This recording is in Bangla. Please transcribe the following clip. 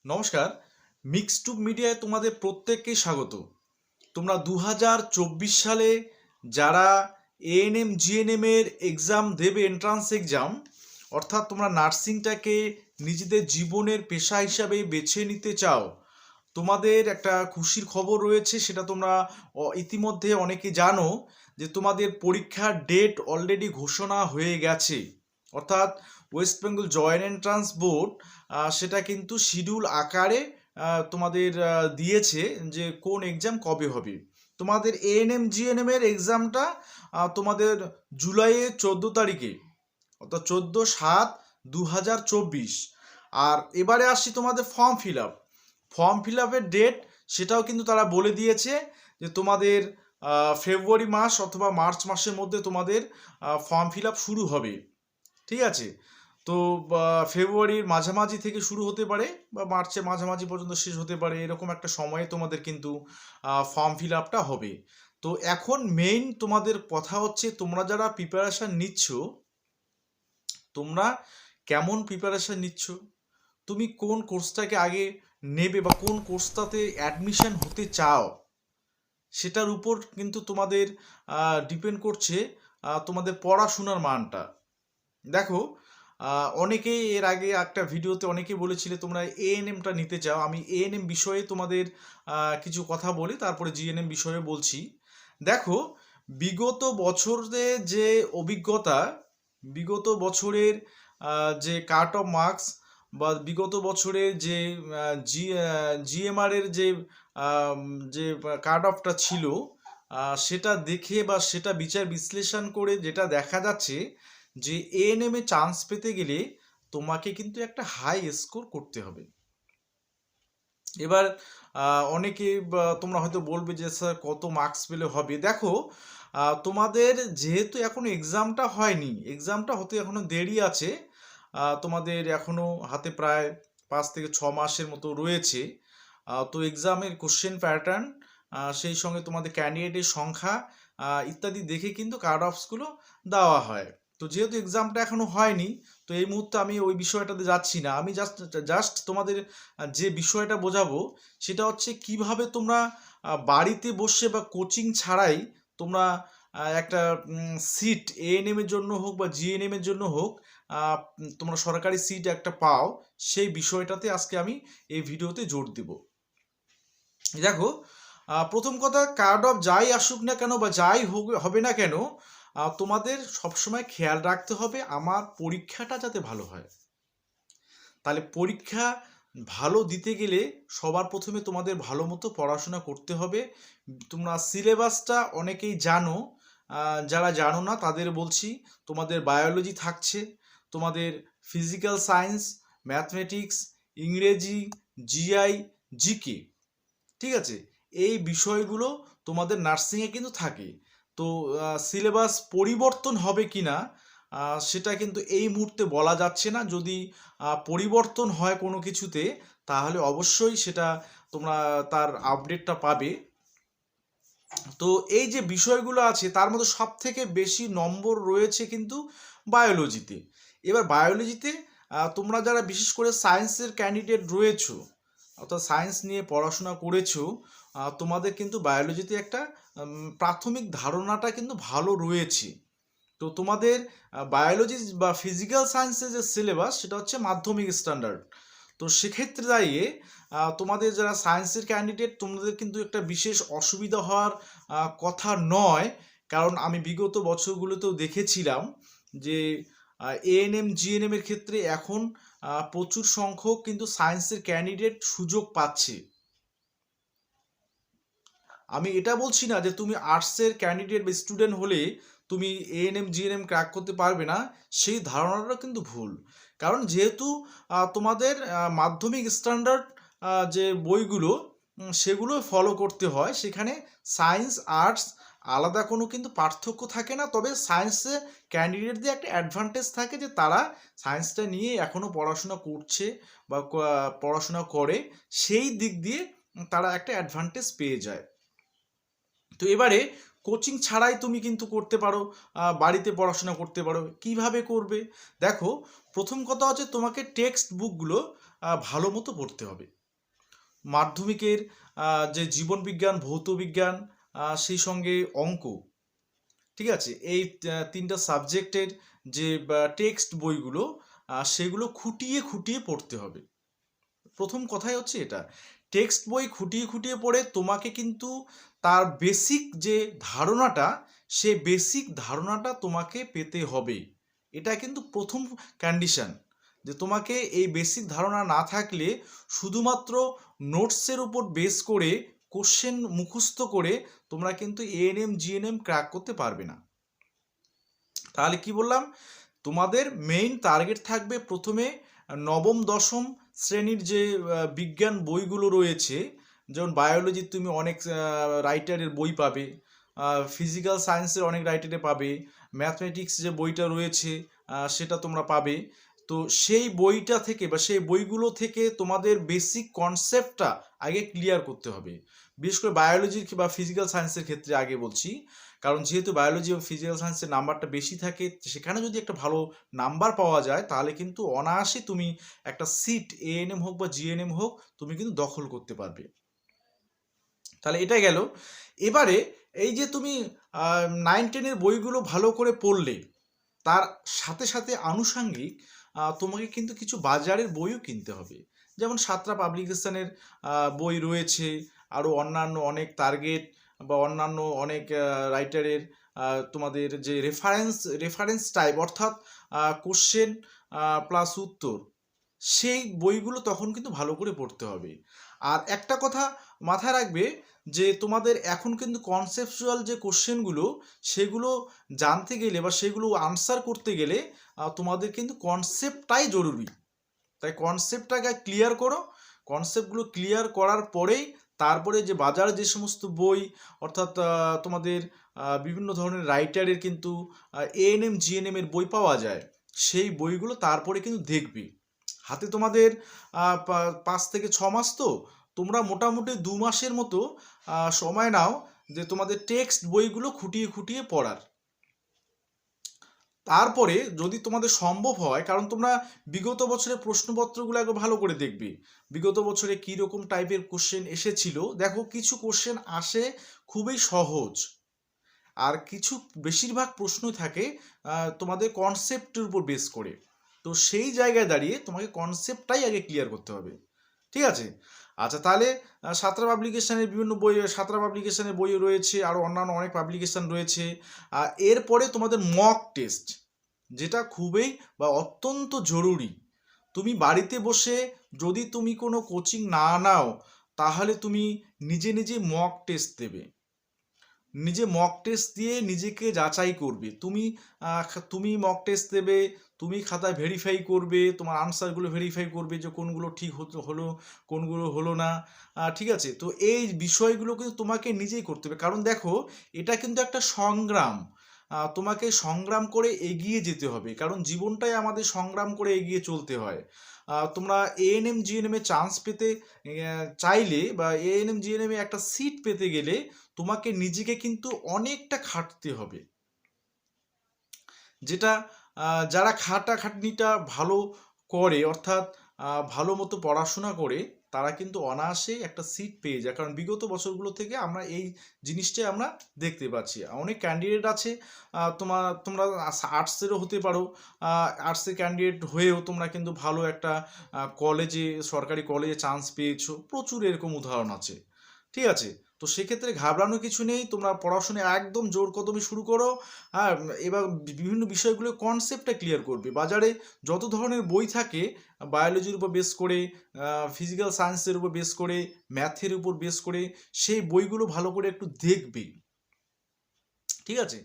নমস্কার। মিক্সড মিডিয়ায় তোমাদের প্রত্যেককে স্বাগত। তোমরা 2024 সালে যারা এএনএম জিএনএম এর এক্সাম দেবে, এন্ট্রান্স এক্সাম, অর্থাৎ তোমরা নার্সিংটাকে নিজেদের জীবনের পেশা হিসাবে বেছে নিতে চাও, তোমাদের একটা খুশির খবর রয়েছে। সেটা তোমরা ইতিমধ্যে অনেকে জানো যে তোমাদের পরীক্ষার ডেট অলরেডি ঘোষণা হয়ে গেছে। অর্থাৎ West Bengal joint entrance board সেটা কিন্তু শিডিউল আকারে তোমাদের দিয়েছে যে কোন এক্সাম কবে হবে। তোমাদের এএনএম জিএনএম এর এক্সামটা তোমাদের জুলাইয়ের 14 তারিখে, অর্থাৎ 14/7/2024। আর এবারে আসছি তোমাদের ফর্ম ফিল আপের ডেট, সেটাও কিন্তু তারা বলে দিয়েছে যে তোমাদের ফেব্রুয়ারি মাস অথবা মার্চ মাসের মধ্যে তোমাদের ফর্ম ফিল আপ শুরু হবে। ঠিক আছে? তো ফেব্রুয়ারির মাঝামাঝি থেকে শুরু হতে পারে বা মার্চের মাঝামাঝি পর্যন্ত শেষ হতে পারে, এরকম একটা সময়ে তোমাদের কিন্তু ফর্ম ফিল আপটা হবে। তো এখন মেইন তোমাদের কথা হচ্ছে, তোমরা যারা প্রিপারেশান নিচ্ছ, তোমরা কেমন প্রিপারেশান নিচ্ছ, তুমি কোন কোর্সটাকে আগে নেবে বা কোন কোর্সটাতে অ্যাডমিশন হতে চাও, সেটার উপর কিন্তু তোমাদের ডিপেন্ড করছে তোমাদের পড়াশোনার মানটা। দেখো, অনেকেই এর আগে একটা ভিডিওতে অনেকেই বলেছিলে তোমরা এএনএমটা নিতে চাও। আমি এএনএম বিষয়ে তোমাদের কিছু কথা বলি, তারপরে জিএনএম বিষয়ে বলছি। দেখো, বিগত বছরে যে অভিজ্ঞতা, বিগত বছরের যে কাট অফ মার্কস বা বিগত বছরের যে জিএমআর এর যে কাট অফটা ছিল, সেটা দেখে বা সেটা বিচার বিশ্লেষণ করে যেটা দেখা যাচ্ছে যে এএনএম এ চান্স পেতে গেলে তোমাকে কিন্তু একটা হাই স্কোর করতে হবে। এবার অনেকে তোমরা হয়তো বলবে যে স্যার কত মার্কস পেলে হবে। দেখো, তোমাদের যেহেতু এখনো এক্সামটা হয়নি, এক্সামটা হতে এখনো দেরি আছে, তোমাদের এখনো হাতে প্রায় 5 থেকে 6 মাসের মতো রয়েছে। তো এক্সামের কোশ্চেন প্যাটার্ন, সেই সঙ্গে তোমাদের ক্যান্ডিডেটের সংখ্যা ইত্যাদি দেখে কিন্তু কাট অফসগুলো দেওয়া হয়। তো যেহেতু এক্সামটা এখনো হয়নি, তো এই মুহূর্তে আমি ওই বিষয়টাতে যাচ্ছি না। আমি জাস্ট তোমাদের যে বিষয়টা বোঝাবো সেটা হচ্ছে কিভাবে তোমরা বাড়িতে বসে বা কোচিং ছাড়াই তোমরা একটা সিট এএনএম এর জন্য হোক বা জিএনএম এর জন্য হোক, তোমরা সরকারি সিট একটা পাও, সেই বিষয়টাতে আজকে আমি এই ভিডিওতে জোর দেব। দেখো, প্রথম কথা, কার্ড অফ যাই আসুক না কেন বা যাই হবে না কেন, তোমাদের সবসময় খেয়াল রাখতে হবে আমার পরীক্ষাটা যাতে ভালো হয়। তাহলে পরীক্ষা ভালো দিতে গেলে সবার প্রথমে তোমাদের ভালো মতো পড়াশোনা করতে হবে। তোমরা সিলেবাসটা অনেকেই জানো, যারা জানো না তাদের বলছি, তোমাদের বায়োলজি থাকছে, তোমাদের ফিজিক্যাল সায়েন্স, ম্যাথমেটিক্স, ইংরেজি, জিআই, জিকে, ঠিক আছে? এই বিষয়গুলো তোমাদের নার্সিংয়ে কিন্তু থাকে। তো সিলেবাস পরিবর্তন হবে কি না সেটা কিন্তু এই মুহূর্তে বলা যাচ্ছে না। যদি পরিবর্তন হয় কোনো কিছুতে, তাহলে অবশ্যই সেটা তোমরা তার আপডেটটা পাবে। তো এই যে বিষয়গুলো আছে তার মধ্যে সবথেকে বেশি নম্বর রয়েছে কিন্তু বায়োলজিতে। এবার বায়োলজিতে তোমরা যারা বিশেষ করে সায়েন্সের ক্যান্ডিডেট রয়েছো, অর্থাৎ সায়েন্স নিয়ে পড়াশোনা করেছো, তোমাদের কিন্তু বায়োলজিতে একটা প্রাথমিক ধারণাটা কিন্তু ভালো রয়েছে। তো তোমাদের বায়োলজি বা ফিজিক্যাল সায়েন্সের যে সিলেবাস সেটা হচ্ছে মাধ্যমিক স্ট্যান্ডার্ড। তো সেক্ষেত্রে দাঁড়িয়ে তোমাদের যারা সায়েন্সের ক্যান্ডিডেট, তোমাদের কিন্তু একটা বিশেষ অসুবিধা হওয়ার কথা নয়। কারণ আমি বিগত বছরগুলোতেও দেখেছিলাম যে এএনএম জিএনএম এর ক্ষেত্রে এখন প্রচুর সংখ্যক কিন্তু সায়েন্সের ক্যান্ডিডেট সুযোগ পাচ্ছে। আমি এটা বলছি না যে তুমি আর্টসের ক্যান্ডিডেট বা স্টুডেন্ট হলে তুমি এএনএম জিএনএম ক্র্যাক করতে পারবে না, সেই ধারণাটা কিন্তু ভুল। কারণ যেহেতু তোমাদের মাধ্যমিক স্ট্যান্ডার্ড যে বইগুলো সেগুলো ফলো করতে হয়, সেখানে সায়েন্স আর্টস আলাদা কোনো কিন্তু পার্থক্য থাকে না। তবে সায়েন্সে ক্যান্ডিডেটদের একটা অ্যাডভান্টেজ থাকে যে তারা সায়েন্সটা নিয়ে এখনও পড়াশোনা করছে বা পড়াশোনা করে, সেই দিক দিয়ে তারা একটা অ্যাডভান্টেজ পেয়ে যায়। তো এবারে কোচিং ছাড়াই তুমি কিন্তু করতে পারো, বাড়িতে পড়াশোনা করতে পারো। কিভাবে করবে? দেখো, প্রথম কথা হচ্ছে তোমাকে টেক্সট বুকগুলো ভালো মতো পড়তে হবে। মাধ্যমিকের যে জীবনবিজ্ঞান, ভৌতবিজ্ঞান, সেই সঙ্গে অঙ্ক, ঠিক আছে, এই তিনটা সাবজেক্টের যে টেক্সট বইগুলো সেগুলো খুঁটিয়ে খুঁটিয়ে পড়তে হবে। প্রথম কথাই হচ্ছে এটা, টেক্সট বই খুঁটিয়ে খুঁটিয়ে পড়ে তোমাকে কিন্তু তার বেসিক যে ধারণাটা, সে বেসিক ধারণাটা তোমাকে পেতে হবে। এটা কিন্তু প্রথম কন্ডিশন, যে তোমাকে এই বেসিক ধারণা না থাকলে শুধুমাত্র নোটসের উপর বেস করে কোশ্চেন মুখস্থ করে তোমরা কিন্তু এএনএম জিএনএম ক্র্যাক করতে পারবে না। তাহলে কি বললাম, তোমাদের মেইন টার্গেট থাকবে প্রথমে নবম দশম শ্রেণীর যে বিজ্ঞান বইগুলো রয়েছে, যেমন বায়োলজির তুমি অনেক রাইটারের বই পাবে, ফিজিক্যাল সায়েন্সের অনেক রাইটারে পাবে, ম্যাথমেটিক্স যে বইটা রয়েছে সেটা তোমরা পাবে। তো সেই বইটা থেকে বা সেই বইগুলো থেকে তোমাদের বেসিক কনসেপ্টটা আগে ক্লিয়ার করতে হবে। বিশেষ করে বায়োলজির বা ফিজিক্যাল সায়েন্সের ক্ষেত্রে আগে বলছি, কারণ যেহেতু বায়োলজি এবং ফিজিক্যাল সায়েন্সের নাম্বারটা বেশি থাকে, সেখানে যদি একটা ভালো নাম্বার পাওয়া যায় তাহলে কিন্তু অনায়াসে তুমি একটা সিট এএনএম হোক বা জিএনএম হোক তুমি কিন্তু দখল করতে পারবে। তাহলে এটা গেল। এবারে এই যে তুমি 9-10-এর বইগুলো ভালো করে পড়লে, তার সাথে সাথে আনুষঙ্গিক তোমাকে কিন্তু কিছু বাজারের বইও কিনতে হবে। যেমন সাতরা পাবলিকেশনের বই রয়েছে, আরও অন্যান্য অনেক টার্গেট বা অন্যান্য অনেক রাইটারের তোমাদের যে রেফারেন্স টাইপ, অর্থাৎ কোশ্চেন প্লাস উত্তর, সেই বইগুলো তখন কিন্তু ভালো করে পড়তে হবে। আর একটা কথা মাথায় রাখবে, যে তোমাদের এখন কিন্তু কনসেপচুয়াল যে কোশ্চেনগুলো, সেগুলো জানতে গেলে বা সেগুলো আনসার করতে গেলে তোমাদের কিন্তু কনসেপ্টটাই জরুরি। তাই কনসেপ্টটাকে ক্লিয়ার করো, কনসেপ্টগুলো ক্লিয়ার করার পরেই তারপরে যে বাজারে যে সমস্ত বই, অর্থাৎ তোমাদের বিভিন্ন ধরনের রাইটারের কিন্তু এএনএম জিএনএম এর বই পাওয়া যায়, সেই বইগুলো তারপরে কিন্তু দেখবে। হাতে তোমাদের 5 থেকে 6 মাস, তো তোমরা মোটামুটি 2 মাসের মতো সময় নাও যে তোমাদের টেক্সট বইগুলো খুঁটিয়ে খুঁটিয়ে পড়ার। তারপরে যদি তোমাদের সম্ভব হয়, কারণ তোমরা বিগত বছরের প্রশ্নপত্রগুলো একবার ভালো করে দেখবে, বিগত বছরে কী রকম টাইপের কোশ্চেন এসেছিল। দেখো, কিছু কোশ্চেন আসে খুবই সহজ, আর কিছু বেশিরভাগ প্রশ্নই থাকে তোমাদের কনসেপ্টের উপর বেস করে। তো সেই জায়গায় দাঁড়িয়ে তোমাকে কনসেপ্টটাই আগে ক্লিয়ার করতে হবে, ঠিক আছে? আচ্ছা, তাহলে সাঁতরা পাবলিকেশনের বিভিন্ন বই, সাঁতরা পাবলিকেশনের বই রয়েছে, আরও অন্যান্য অনেক পাবলিকেশন রয়েছে। এরপরে তোমাদের মক টেস্ট, যেটা খুবই বা অত্যন্ত জরুরি। তুমি বাড়িতে বসে যদি তুমি কোনো কোচিং না নাও, তাহলে তুমি নিজে নিজে মক টেস্ট দেবে, নিজে মক টেস্ট দিয়ে নিজেকে যাচাই করবে। তুমি মক টেস্ট দেবে, তুমি খাতায় ভেরিফাই করবে, তোমার আনসারগুলো ভেরিফাই করবে যে কোনগুলো ঠিক হলো, কোনগুলো হলো না, ঠিক আছে? তো এই বিষয়গুলো কিন্তু তোমাকে নিজেই করতে হবে, কারণ দেখো, এটা কিন্তু একটা সংগ্রাম। তোমাকে সংগ্রাম করে এগিয়ে যেতে হবে, কারণ জীবনটাই আমাদের সংগ্রাম করে এগিয়ে চলতে হয়। তোমরা এএনএম জিএনএম এ চান্স পেতে চাইলে, বা এএনএম জিএনএম এ একটা সিট পেতে গেলে তোমাকে নিজেকে কিন্তু অনেকটা খাটতে হবে, যেটা যারা খাটাখাটনিটা ভালো করে, অর্থাৎ ভালো মতো পড়াশোনা করে, তারা কিন্তু অনায়াসেই একটা সিট পেয়ে যায়। কারণ বিগত বছরগুলো থেকে আমরা এই জিনিসটাই আমরা দেখতে পাচ্ছি। অনেক ক্যান্ডিডেট আছে, তোমরা আর্টসেরও হতে পারো, আর্টসের ক্যান্ডিডেট হয়েও তোমরা কিন্তু ভালো একটা কলেজে, সরকারি কলেজে চান্স পেয়েছো, প্রচুর এরকম উদাহরণ আছে, ঠিক আছে? তো সেক্ষেত্রে ঘাবড়ানো কিছু নেই, তোমরা পড়াশোনা একদম জোর কদমে শুরু করো। হ্যাঁ, এবার বিভিন্ন বিষয়গুলো কনসেপ্টটা ক্লিয়ার করবে। বাজারে যত ধরনের বই থাকে, বায়োলজির উপর বেস করে, ফিজিক্যাল সায়েন্সের উপর বেস করে, ম্যাথের উপর বেস করে, সেই বইগুলো ভালো করে একটু দেখবে, ঠিক আছে?